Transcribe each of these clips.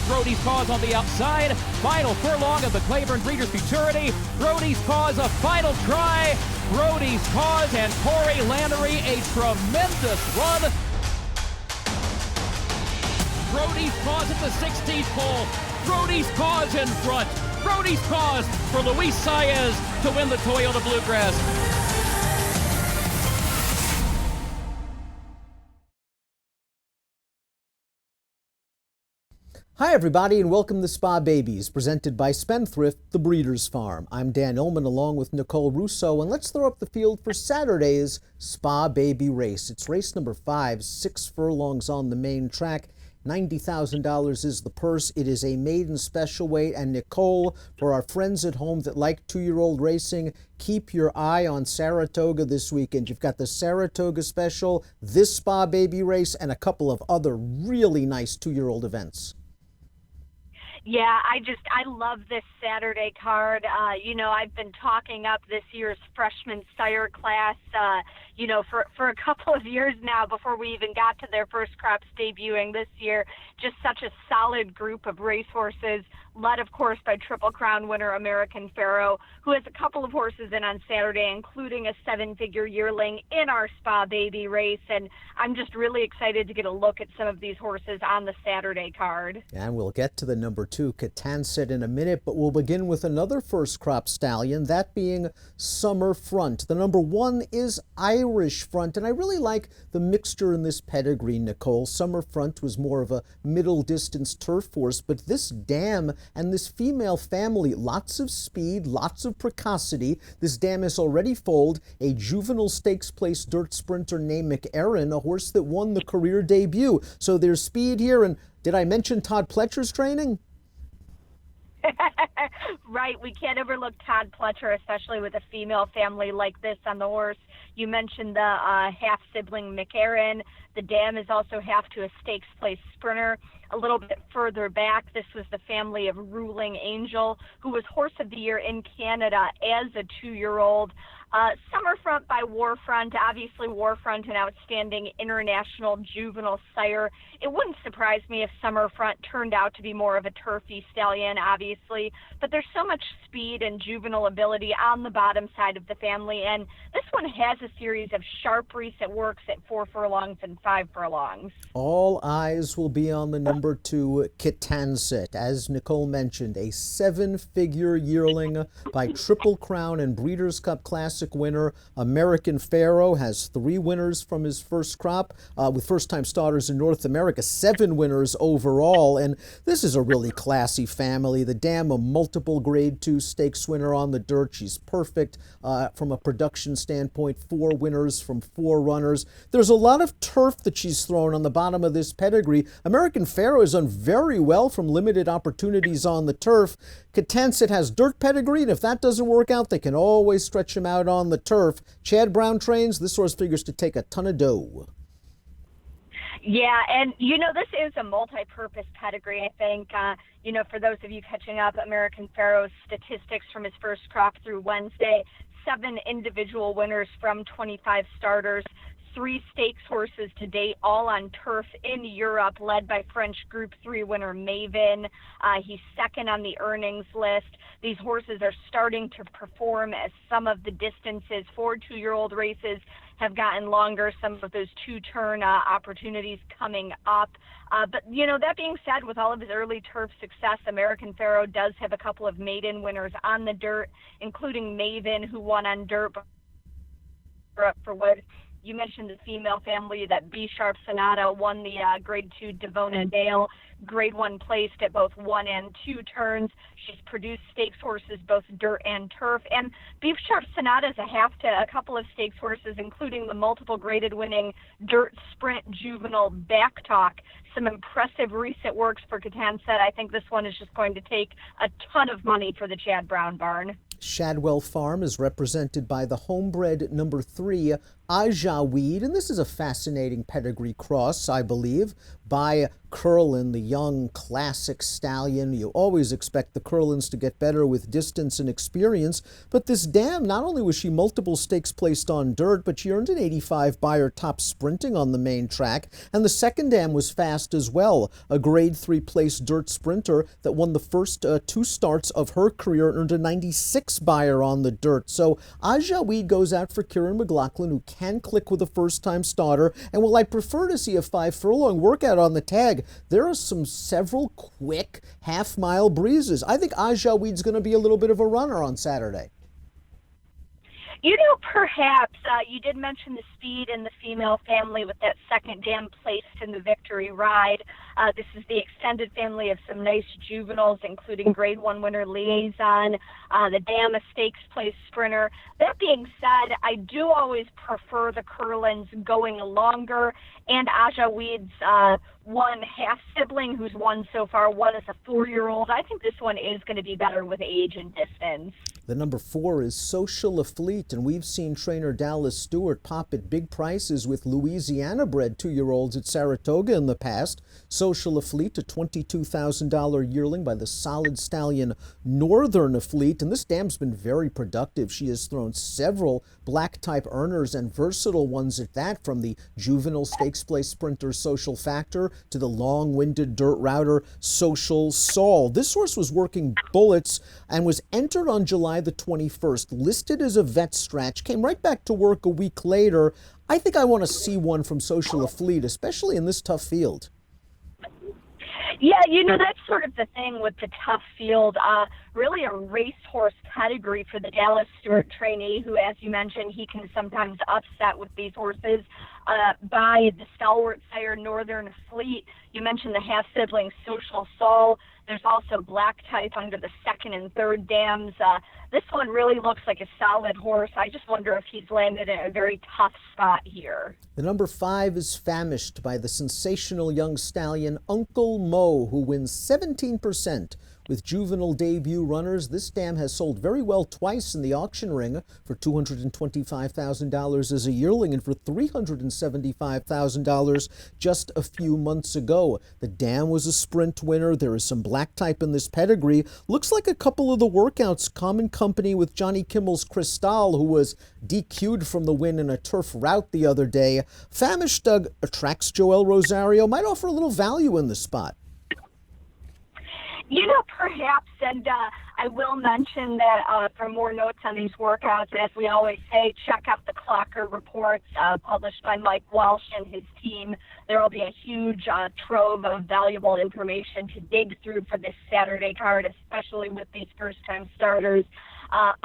Brody's Cause on the outside. Final furlong of the Claiborne Breeders' Futurity. Brody's Cause a final try. Brody's Cause and Corey Lannery a tremendous run. Brody's Cause at the 16th pole. Brody's Cause in front. Brody's Cause for Luis Saez to win the Toyota Bluegrass. Hi everybody and welcome to Spa Babies, presented by Spendthrift, the Breeders' Farm. I'm Dan Illman along with Nicole Russo, and let's throw up the field for Saturday's Spa Baby race. It's race number 5, 6 furlongs on the main track. $90,000 is the purse. It is a maiden special weight. And Nicole, for our friends at home that like two-year-old racing, keep your eye on Saratoga this weekend. You've got the Saratoga Special, this Spa Baby race, and a couple of other really nice two-year-old events. Yeah, I love this Saturday card. I've been talking up this year's freshman Sire class, for a couple of years now before we even got to their first crops debuting this year. Just such a solid group of racehorses, led, of course, by Triple Crown winner American Pharoah, who has a couple of horses in on Saturday, including a 7-figure yearling in our Spa Baby race. And I'm just really excited to get a look at some of these horses on the Saturday card. And we'll get to the number 2, Catanset, in a minute, but we'll begin with another first crop stallion, that being Summer Front. The number 1 is Irish Front, and I really like the mixture in this pedigree, Nicole. Summer Front was more of a middle distance turf horse, but this dam and this female family, lots of speed, lots of precocity. This dam has already foaled a juvenile stakes place dirt sprinter named McErin, a horse that won the career debut. So there's speed here. And did I mention Todd Pletcher's training? Right, we can't overlook Todd Pletcher, especially with a female family like this on the horse. You mentioned the half-sibling McErin. The dam is also half to a stakes place sprinter. A little bit further back, this was the family of Ruling Angel, who was Horse of the Year in Canada as a 2-year-old. Summerfront by Warfront, obviously Warfront, an outstanding international juvenile sire. It wouldn't surprise me if Summerfront turned out to be more of a turfy stallion, obviously, but there's so much speed and juvenile ability on the bottom side of the family, and this one has a series of sharp recent works at 4 furlongs and 5 furlongs. All eyes will be on the number 2, Catanset. As Nicole mentioned, a 7-figure yearling by Triple Crown and Breeders' Cup Classic winner American Pharoah. Has 3 winners from his first crop, with first-time starters in North America, 7 winners overall, and this is a really classy family. The dam, a multiple grade 2 stakes winner on the dirt. She's perfect from a production standpoint, 4 winners from 4 runners. There's a lot of turf that she's thrown on the bottom of this pedigree. American Pharoah has done very well from limited opportunities on the turf. Catanset has dirt pedigree, and if that doesn't work out, they can always stretch him out on the turf. Chad Brown trains. This horse figures to take a ton of dough. Yeah, and this is a multi-purpose pedigree, I think. For those of you catching up, American Pharoah's statistics from his first crop through Wednesday, 7 individual winners from 25 starters, 3 stakes horses to date, all on turf in Europe, led by French Group 3 winner Maven. He's second on the earnings list. These horses are starting to perform as some of the distances for 2-year-old races have gotten longer, some of those 2-turn opportunities coming up. But that being said, with all of his early turf success, American Pharoah does have a couple of maiden winners on the dirt, including Maven, who won on dirt for what you mentioned, the female family, that B Sharp Sonata won the grade 2 Devona Dale, grade 1 placed at both 1 and 2 turns. She's produced stakes horses, both dirt and turf. And Beef Sharp Sonata is a half to a couple of stakes horses, including the multiple graded winning dirt sprint juvenile Back Talk. Some impressive recent works for Catanset. I think this one is just going to take a ton of money for the Chad Brown barn. Shadwell Farm is represented by the homebred number 3, Ajaweed, and this is a fascinating pedigree cross, I believe, by Curlin, the young classic stallion. You always expect the Curlins to get better with distance and experience, but this dam, not only was she multiple stakes placed on dirt, but she earned an 85 by her top sprinting on the main track, and the second dam was fast as well. A grade 3 place dirt sprinter that won the first 2 starts of her career, earned a 96 by her on the dirt. So Ajaweed goes out for Kieran McLaughlin, who can click with a first-time starter, and while I prefer to see a 5 furlong workout on the tag, there are several quick half-mile breezes. I think Ajaweed's going to be a little bit of a runner on Saturday. You know, perhaps you did mention the speed in the female family with that second dam placed in the victory ride. This is the extended family of some nice juveniles, including Grade 1 winner Liaison, the dam a stakes place sprinter. That being said, I do always prefer the Curlins going longer, and Ajaweed's one half sibling who's won so far, one is a 4-year-old. I think this one is going to be better with age and distance. The number 4 is Social Athlete, and we've seen trainer Dallas Stewart pop at big prices with Louisiana-bred 2-year-olds at Saratoga in the past. Social Athlete, a $22,000 yearling by the solid stallion Northern Athlete, and this dam's been very productive. She has thrown several black-type earners and versatile ones at that, from the juvenile stakes place sprinter Social Factor to the long-winded dirt router Social Saul. This horse was working bullets and was entered on July the 21st, listed as a vet scratch, came right back to work a week later. I think I want to see one from Social Athlete, especially in this tough field. Yeah, you know, that's sort of the thing with the tough field. Really a racehorse pedigree for the Dallas Stewart trainee, who, as you mentioned, he can sometimes upset with these horses. By the stalwart sire Northern Fleet, you mentioned the half-sibling Social Saul. There's also blacktype under the second and third dams. This one really looks like a solid horse. I just wonder if he's landed in a very tough spot here. The number 5 is Famished by the sensational young stallion Uncle Mo, who wins 17% with juvenile debut runners. This dam has sold very well twice in the auction ring, for $225,000 as a yearling and for $375,000 just a few months ago. The dam was a sprint winner. There is some black type in this pedigree. Looks like a couple of the workouts come in company with Johnny Kimmel's Cristal, who was DQ'd from the win in a turf rout the other day. Famished attracts Joel Rosario, might offer a little value in the spot. You know, perhaps, and I will mention that for more notes on these workouts, as we always say, check out the Clocker reports published by Mike Welsh and his team. There will be a huge trove of valuable information to dig through for this Saturday card, especially with these first-time starters.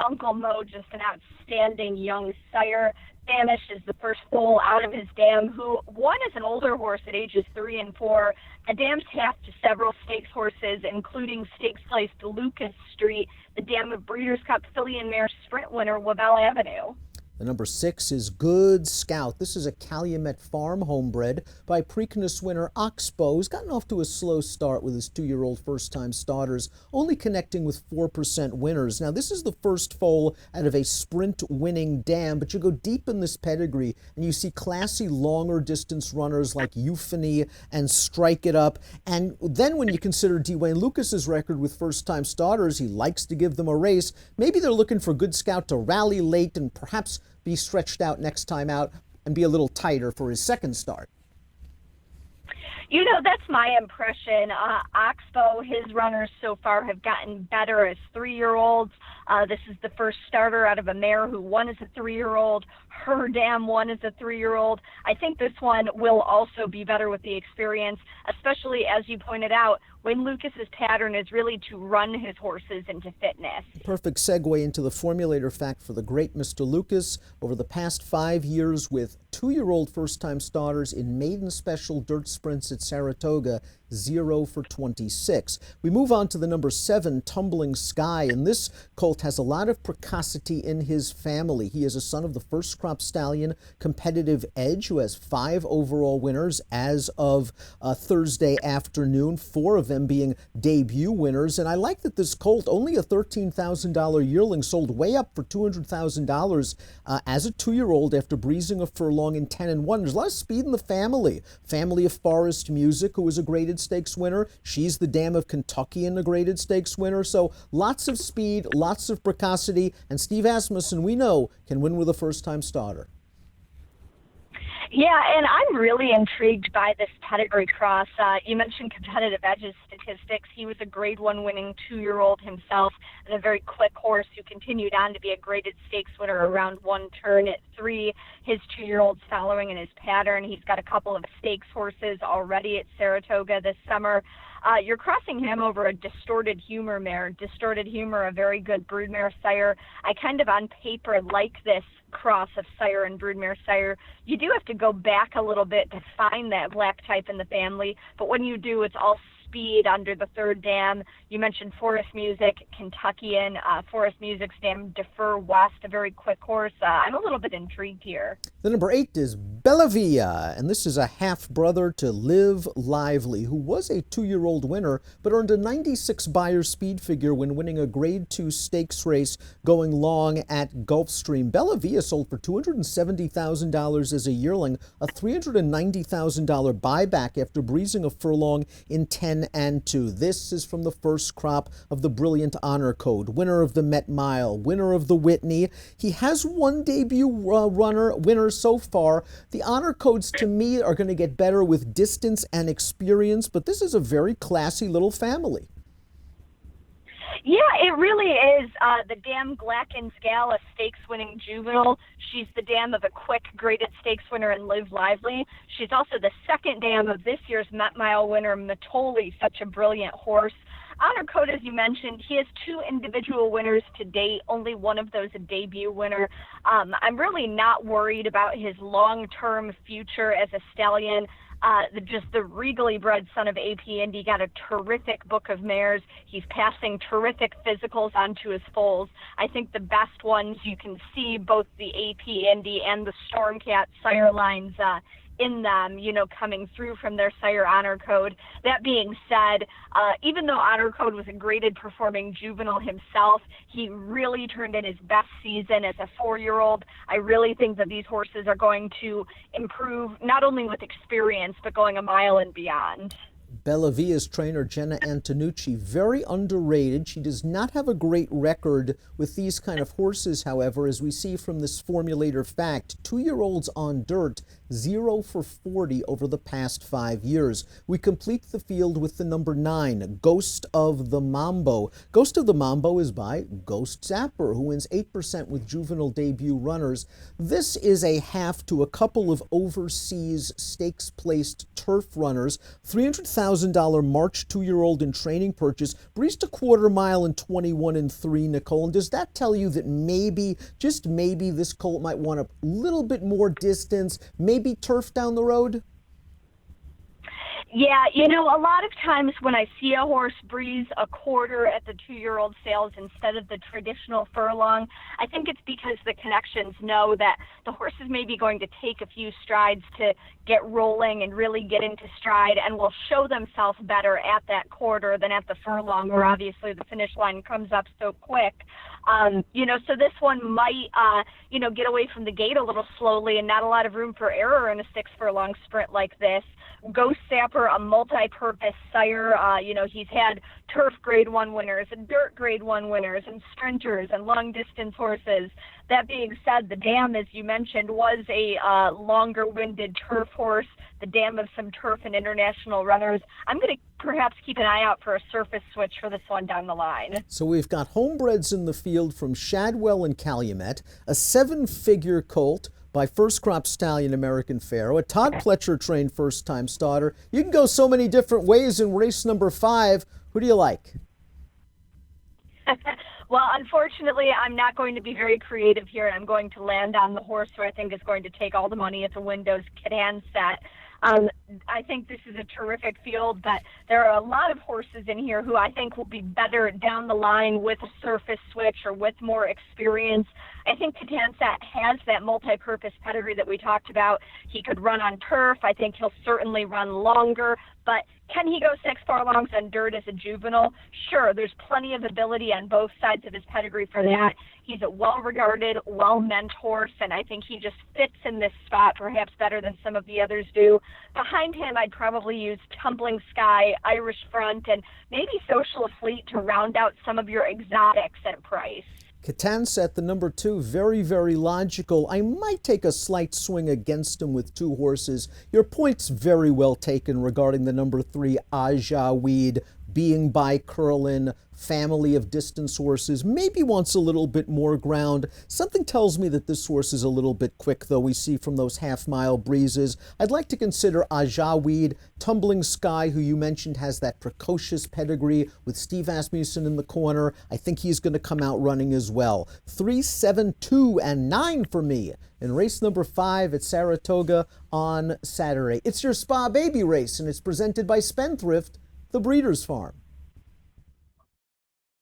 Uncle Mo, just an outstanding young sire. Famished is the first foal out of his dam, who won as an older horse at ages 3 and 4. The dam's half to several stakes horses, including stakes placed Lucas Street, the dam of Breeders' Cup Filly and Mare Sprint winner Wavell Avenue. The number 6 is Good Scout. This is a Calumet Farm homebred by Preakness winner Oxbow. He's gotten off to a slow start with his 2-year-old first-time starters, only connecting with 4% winners. Now, this is the first foal out of a sprint-winning dam, but you go deep in this pedigree and you see classy, longer-distance runners like Euphony and Strike It Up. And then when you consider Dwayne Lucas's record with first-time starters, he likes to give them a race. Maybe they're looking for Good Scout to rally late and perhaps be stretched out next time out and be a little tighter for his second start. You know, that's my impression. Oxbow, his runners so far have gotten better as 3-year-olds. This is the first starter out of a mare who won as a 3-year-old. Her dam won as a 3-year-old. I think this one will also be better with the experience, especially, as you pointed out, when Lucas's pattern is really to run his horses into fitness. Perfect segue into the formulator fact for the great Mr. Lucas. Over the past 5 years with 2-year-old first-time starters in maiden special dirt sprints at Saratoga, 0 for 26. We move on to the number 7, Tumbling Sky, and this colt has a lot of precocity in his family. He is a son of the first crop stallion Competitive Edge, who has 5 overall winners as of Thursday afternoon, 4 of them being debut winners. And I like that this colt, only a $13,000 yearling, sold way up for $200,000 as a 2-year-old after breezing a furlong in 10-1. There's a lot of speed in the family. Family of Forest Music, who is a graded stakes winner. She's the dam of Kentucky and a graded stakes winner. So lots of speed, lots of precocity, and Steve Asmussen, we know, can win with a first-time starter. Yeah, and I'm really intrigued by this pedigree cross. You mentioned Competitive Edge's statistics. He was a Grade 1 winning 2-year-old himself and a very quick horse who continued on to be a graded stakes winner around 1 turn at 3. His 2-year-old's following in his pattern. He's got a couple of stakes horses already at Saratoga this summer. You're crossing him over a Distorted Humor mare. Distorted Humor, a very good broodmare sire. I kind of on paper like this cross of sire and broodmare sire. You do have to go back a little bit to find that black type in the family, but when you do, it's all speed under the 3rd dam. You mentioned Forest Music, Kentuckian. Forest Music's dam Defer West, a very quick horse. I'm a little bit intrigued here. The number 8 is Bellavia, and this is a half-brother to Live Lively, who was a 2-year-old winner, but earned a 96 Beyer speed figure when winning a Grade 2 stakes race going long at Gulfstream. Bellavia sold for $270,000 as a yearling, a $390,000 buyback after breezing a furlong in 10-2. This is from the first crop of the Brilliant Honor Code, winner of the Met Mile, winner of the Whitney. He has 1 debut winner so far. The honor codes, to me, are going to get better with distance and experience, but this is a very classy little family. Yeah, it really is. The dam Glackens Gal, a stakes-winning juvenile. She's the dam of a quick graded stakes winner in Live Lively. She's also the 2nd dam of this year's Met Mile winner, Matoli, such a brilliant horse. Honor Code, as you mentioned, he has 2 individual winners to date, only one of those a debut winner. I'm really not worried about his long-term future as a stallion. Just the regally bred son of AP Indy got a terrific book of mares. He's passing terrific physicals onto his foals. I think the best ones you can see both the AP Indy and the Stormcat sire lines in them, coming through from their sire honor code. That being said, even though honor code was a graded performing juvenile himself, he really turned in his best season as a 4-year-old. I really think that these horses are going to improve not only with experience, but going a mile and beyond. Bellavia's trainer, Jenna Antonucci, very underrated. She does not have a great record with these kind of horses, however, as we see from this formulator fact. 2-year-olds on dirt, 0 for 40 over the past 5 years. We complete the field with the number 9, Ghost of the Mambo. Ghost of the Mambo is by Ghost Zapper, who wins 8% with juvenile debut runners. This is a half to a couple of overseas stakes-placed turf runners. $300,000 March 2-year-old in training purchase, breezed a 1/4 mile in 21-3, Nicole. And does that tell you that maybe, just maybe, this colt might want a little bit more distance, maybe turf down the road? Yeah, a lot of times when I see a horse breeze a 1/4 at the 2-year-old sales instead of the traditional furlong, I think it's because the connections know that the horse is maybe going to take a few strides to get rolling and really get into stride and will show themselves better at that 1/4 than at the furlong, where obviously the finish line comes up so quick. So this one might, get away from the gate a little slowly and not a lot of room for error in a 6-furlong sprint like this. Ghost Sapper, a multi-purpose sire. He's had turf Grade 1 winners and dirt Grade 1 winners and sprinters and long-distance horses. That being said, the dam, as you mentioned, was a longer-winded turf horse, the dam of some turf and international runners. I'm going to perhaps keep an eye out for a surface switch for this one down the line. So we've got homebreds in the field from Shadwell and Calumet, a 7-figure colt by first crop stallion American Pharaoh, a Todd Pletcher trained first-time starter. You can go so many different ways in race number 5. Who do you like? Well, unfortunately, I'm not going to be very creative here, and I'm going to land on the horse who I think is going to take all the money at the Windows Catan set. I think this is a terrific field, but there are a lot of horses in here who I think will be better down the line with a surface switch or with more experience. I think Catanset has that multi-purpose pedigree that we talked about. He could run on turf. I think he'll certainly run longer, but can he go 6 furlongs on dirt as a juvenile? Sure, there's plenty of ability on both sides of his pedigree for that. He's a well-regarded, well-meant horse, and I think he just fits in this spot perhaps better than some of the others do. Behind him, I'd probably use Tumbling Sky, Irish Front, and maybe Social Fleet to round out some of your exotics at price. Catanset, the number 2, very, very logical. I might take a slight swing against him with 2 horses. Your point's very well taken regarding the number 3, Aja Weed, being by Curlin, family of distance horses, maybe wants a little bit more ground. Something tells me that this horse is a little bit quick, though, we see from those half-mile breezes. I'd like to consider Aja Weed. Tumbling Sky, who you mentioned has that precocious pedigree with Steve Asmussen in the corner. I think he's going to come out running as well. 3, 7, 2, and 9 for me in race number 5 at Saratoga on Saturday. It's your Spa Baby race, and it's presented by Spendthrift, the Breeders' Farm.